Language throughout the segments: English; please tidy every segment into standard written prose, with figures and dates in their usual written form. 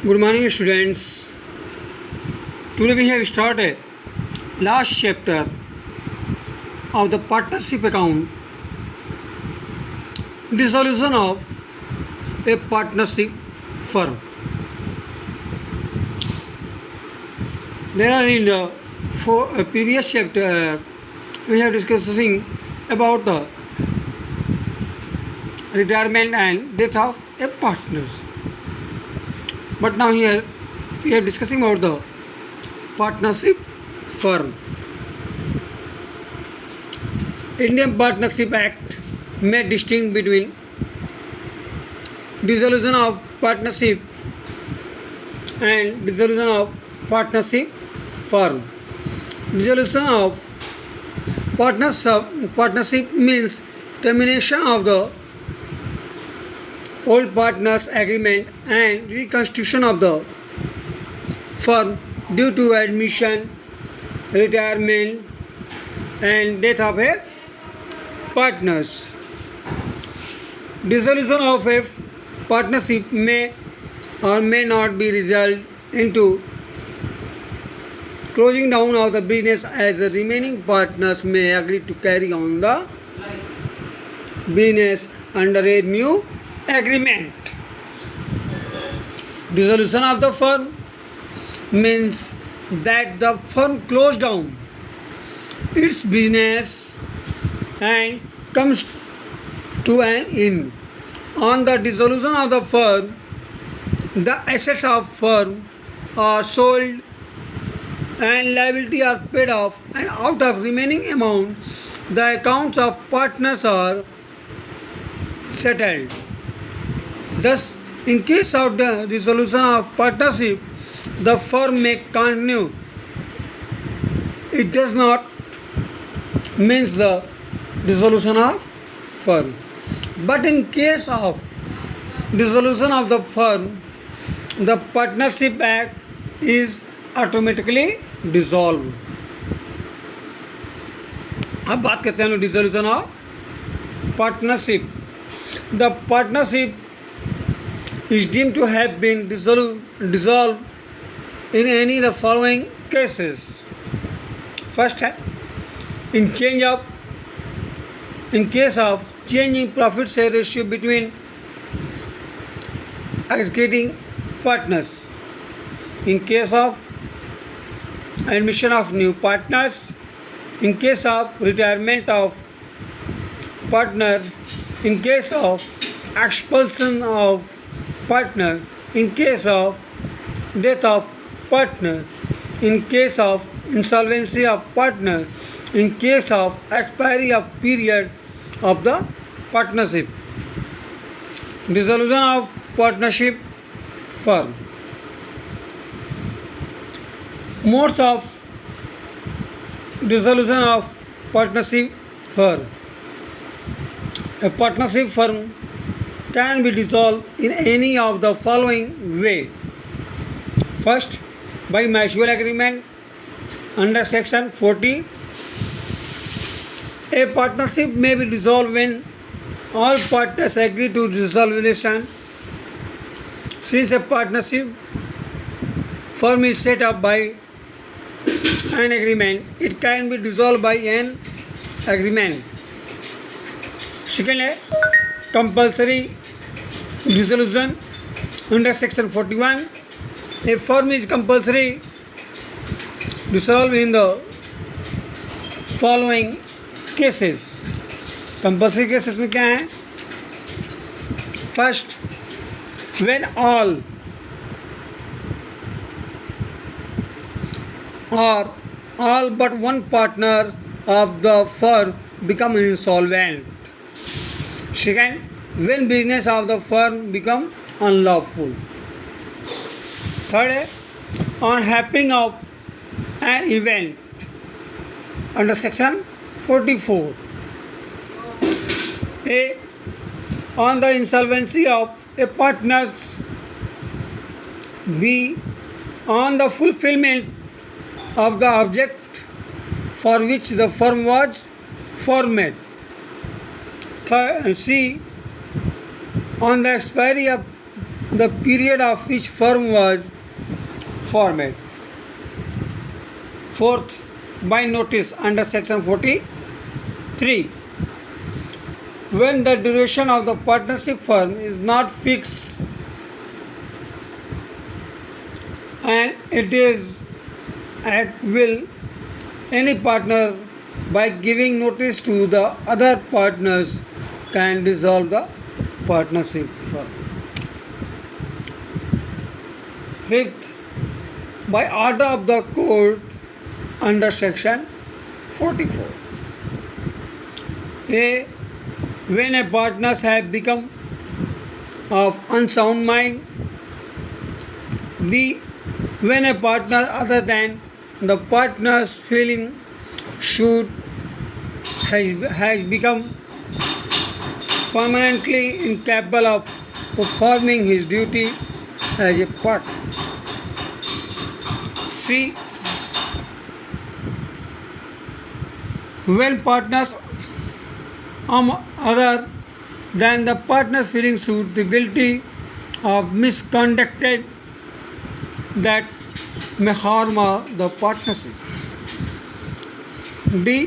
Good morning, students. Today we have started last chapter of the partnership account, dissolution of a partnership firm. There are in the previous chapter we have discussing about the retirement and death of a partners. But now here we are discussing about the partnership firm. Indian Partnership Act may distinguish between dissolution of partnership and dissolution of partnership firm. Dissolution of partnership means termination of the old partners agreement and reconstitution of the firm due to admission, retirement and death of a partners. Dissolution of a partnership may or may not be result into closing down of the business, as the remaining partners may agree to carry on the business under a new agreement. Dissolution of the firm means that the firm closed down its business and comes to an end. On the dissolution of the firm, the assets of firm are sold and liability are paid off, and out of remaining amount the accounts of partners are settled. Thus, in case of the dissolution of partnership, the firm may continue. It does not means the dissolution of firm. But in case of dissolution of the firm, the Partnership Act is automatically dissolved. अब बात करते हैं dissolution of partnership. The partnership is deemed to have been dissolved in any of the following cases. First, in case of changing profit share ratio between executing partners. In case of admission of new partners. In case of retirement of partner. In case of expulsion of partner, in case of death of partner, in case of insolvency of partner, in case of expiry of period of the partnership. Dissolution of partnership firm. Modes of dissolution of partnership firm. A partnership firm can be dissolved in any of the following way. First, by mutual agreement under section 40. A partnership may be dissolved when all partners agree to dissolution. Since a partnership firm is set up by an agreement, it can be dissolved by an agreement. Second है compulsory dissolution under section 41. A firm is compulsory dissolved in the following cases. Compulsory cases में क्या है? First, when all or all but one partner of the firm become insolvent. Second, when business of the firm become unlawful. Third, on happening of an event under section 44. A, on the insolvency of a partners. B, on the fulfillment of the object for which the firm was formed. C, on the expiry of the period of which firm was formed. Fourth, by notice under section 43. When the duration of the partnership firm is not fixed and it is at will, any partner by giving notice to the other partners can dissolve the partnership firm. Fifth, by order of the court under section 44. A. When a partners have become of unsound mind. B. When a partner other than the partner's feeling should has become permanently incapable of performing his duty as a partner. C. When partners other than the partner's feeling should be guilty of misconduct that may harm the partnership. D.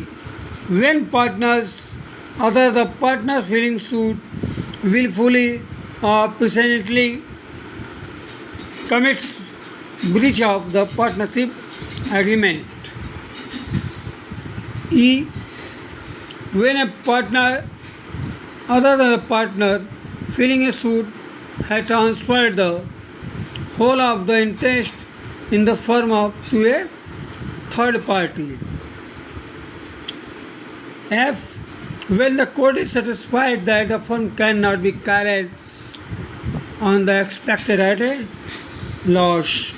When partners other the partner's feeling should willfully or persistently commits breach of the partnership agreement. E. When a partner other than the partner feeling a suit has transferred the whole of the interest in the firm to a third party. F. When the court is satisfied that the firm cannot be carried on the expected at a loss.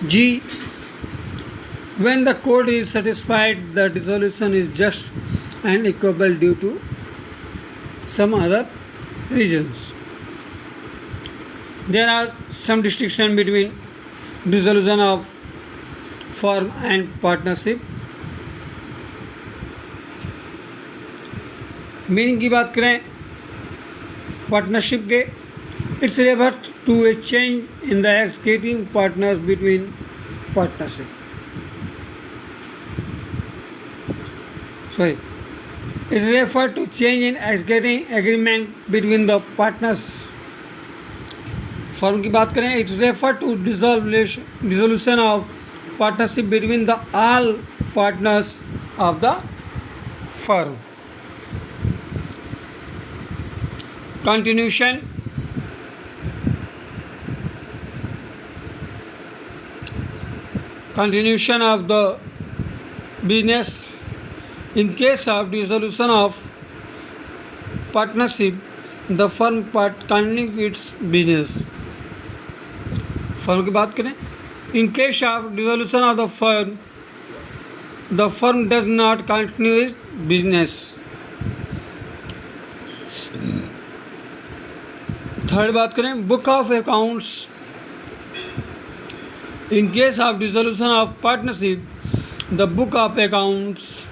G. When the court is satisfied the dissolution is just and equitable due to some other reasons. There are some distinction between dissolution of firm and partnership. Meaning की बात करें partnership के, it's refer to a change in the executive partners between partnership. Sorry, it refers to change in executing agreement between the partners. Firm की बात करें, it refers to dissolution of partnership between the all partners of the firm. Continuation. Continuation of the business. In case of dissolution of partnership, the firm continuing its business. Firm की बात करें, in case of dissolution of the firm does not continue its business. Third बात करें, book of accounts. In case of dissolution of partnership, the book of accounts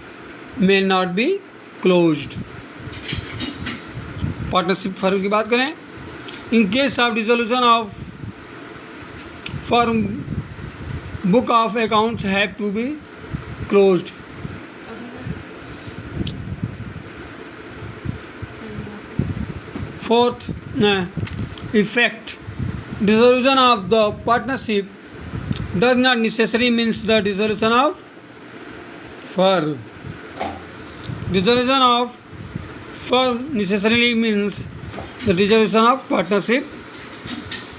may not be closed. Partnership firm की बात करें, in case of dissolution of firm, book of accounts have to be closed. Fourth, effect. Dissolution of the partnership does not necessarily means the dissolution of firm. Dissolution of firm necessarily means the dissolution of partnership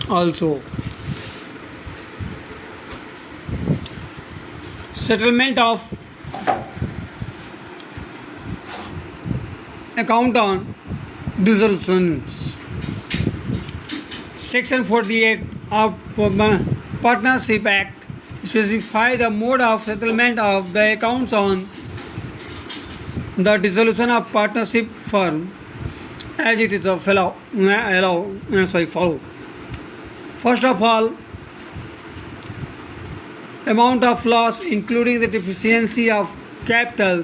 also. Settlement of account on dissolutions. Section 48 of Partnership Act specifies the mode of settlement of the accounts on the dissolution of partnership firm as it is follow. First of all, amount of loss including the deficiency of capital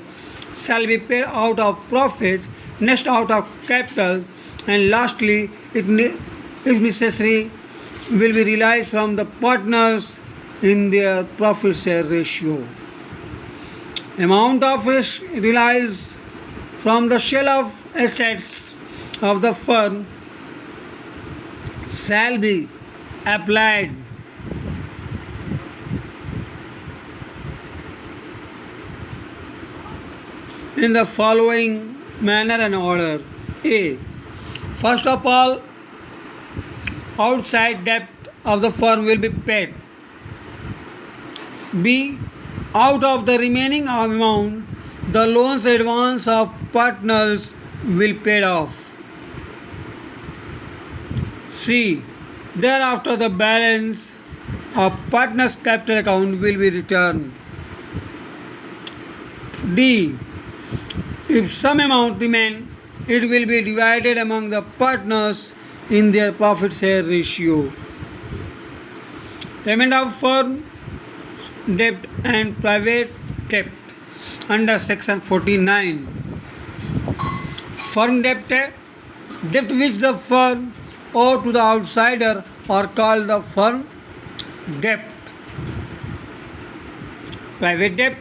shall be paid out of profit. Next, out of capital and lastly, if necessary, will be realized from the partners in their profit share ratio. Amount of realized from the sale of assets of the firm shall be applied in the following manner and order. A. First of all, outside debt of the firm will be paid. B. Out of the remaining amount, the loans advance of partners will paid off. C. Thereafter, the balance of partners' capital account will be returned. D. If some amount remain, it will be divided among the partners in their profit share ratio. Payment of firm debt and private debt under section 49. Firm debt which the firm owe to the outsider are called the firm debt. Private debt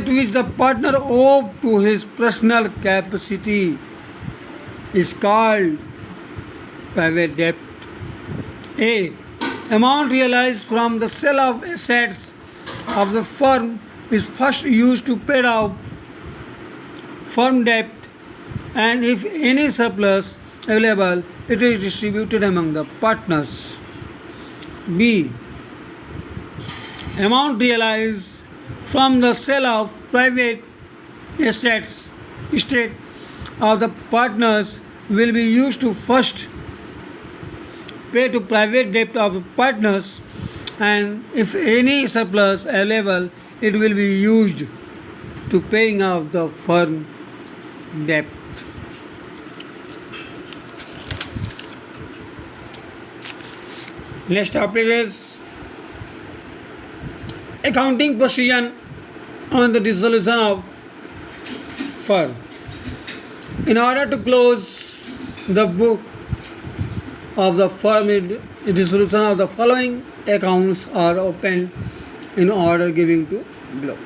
which the partner owes to his personal capacity is called private debt. A. Amount realized from the sale of assets of the firm is first used to pay off firm debt, and if any surplus available, it is distributed among the partners. B. Amount realized from the sale of private assets estate of the partners will be used to first pay to private debt of the partners, and if any surplus available, it will be used to paying off the firm debt. Next topic is accounting procedure on the dissolution of firm. In order to close the book of the firm in dissolution of the following accounts are opened in order giving to below.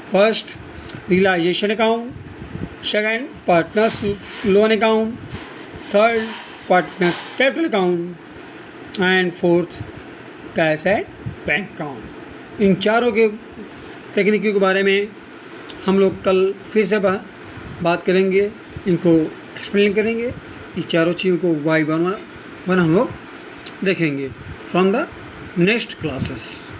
First, realization account. Second, partners loan account. Third, partners capital account. And fourth, cash and bank account. इन चारों के तकनीकी के बारे में हम लोग कल फिर से बात करेंगे, इनको एक्सप्लेन करेंगे। ये चारों चीज़ों को वाई वन हम लोग देखेंगे फ्रॉम द नेक्स्ट क्लासेस।